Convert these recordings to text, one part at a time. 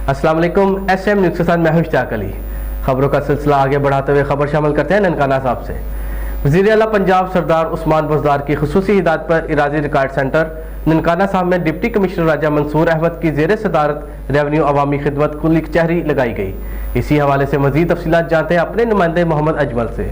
अस्सलाम वालेकुम। SM news के साथ मैं हूं इश्तियाक अली। खबरों का सिलसिला आगे बढ़ाते हुए खबर शामिल करते हैं ननकाना साहब से। वज़ीर आला पंजाब सरदार उस्मान बुज़दार की खुसूसी हिदायत पर इरादी रिकॉर्ड सेंटर ननकाना साहब में डिप्टी कमिश्नर राजा मंसूर अहमद की ज़ेर सदारत रेवेन्यू अवामी खिदमत कुली कचहरी लगाई गई। इसी हवाले से मज़ीद तफसीलात जानते हैं अपने नुमाइंदे मोहम्मद अजमल से।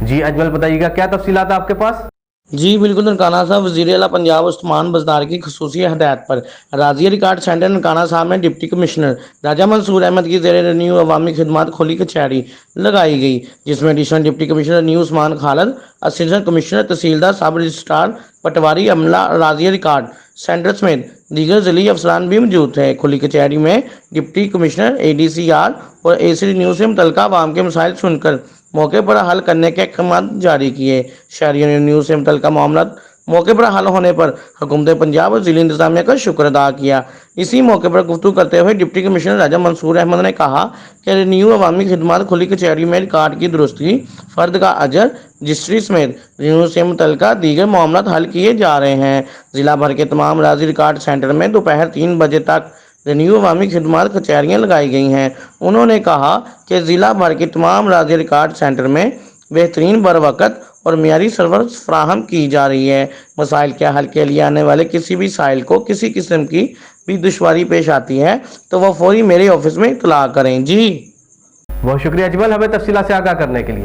जी अजमल, बताइएगा क्या तफसीलात है आपके पास? जी बिल्कुल। ननकाना साहब वज़ीर आला पंजाब उस्मान बुज़दार की खुसूसी हदायत पर राज़िया रिकॉर्ड सेंटर ननकाना साहब में डिप्टी कमिश्नर राजा मंसूर अहमद की ज़ेर रेवेन्यू अवामी खिदमत खोली कचहरी लगाई गई, जिसमें एडिशनल डिप्टी कमिश्नर न्यू Usman Khalid, assistant commissioner tehsildar sub registrar पटवारी अमला राज़िया रिकॉर्ड सेंटर समेत दीगर ज़िली अफसरान भी मौजूद थे। खुली कचहरी में डिप्टी कमिश्नर ADCR और ACD न्यूज़ से मुतल्लिक़ आवाम के मसाइल सुनकर मौके पर हल करने के अहकाम जारी किए। शहरियों ने न्यूज़ से मुतल्लिक़ मामला मौके पर हल होने पर हुकूमत पंजाब और ज़िली इंतज़ामिया का शुक्र अदा किया। इसी मौके पर गुफ्तगू करते हुए डिप्टी कमिश्नर राजा मंसूर अहमद ने कहा कि रिन्यू अवामी खिदमत खुली कचहरी में रिकॉर्ड की दुरुस्ती, फ़र्द का अजर, रजिस्ट्री समेत रिन्यू से मुतल्लिक़ दीगर मामला हल किए जा रहे हैं। ज़िला भर के तमाम राज़ी रिकॉर्ड सेंटर में दोपहर 3 बजे तक रिन्यू अवामी खिदमत कचहरियाँ लगाई गई हैं। उन्होंने कहा कि ज़िला भर के तमाम राज़ी रिकॉर्ड सेंटर में बेहतरीन बरवक़्त और मियारी सर्विस फराहम की जा रही है। मसाइल के हल के लिए आने वाले किसी भी साइल को किसी किस्म की भी दुश्वारी पेश आती है तो वह फौरी मेरे ऑफिस में इत्तला करें। जी बहुत शुक्रिया अजमल, हमें तफसीलात से आगाह करने के लिए।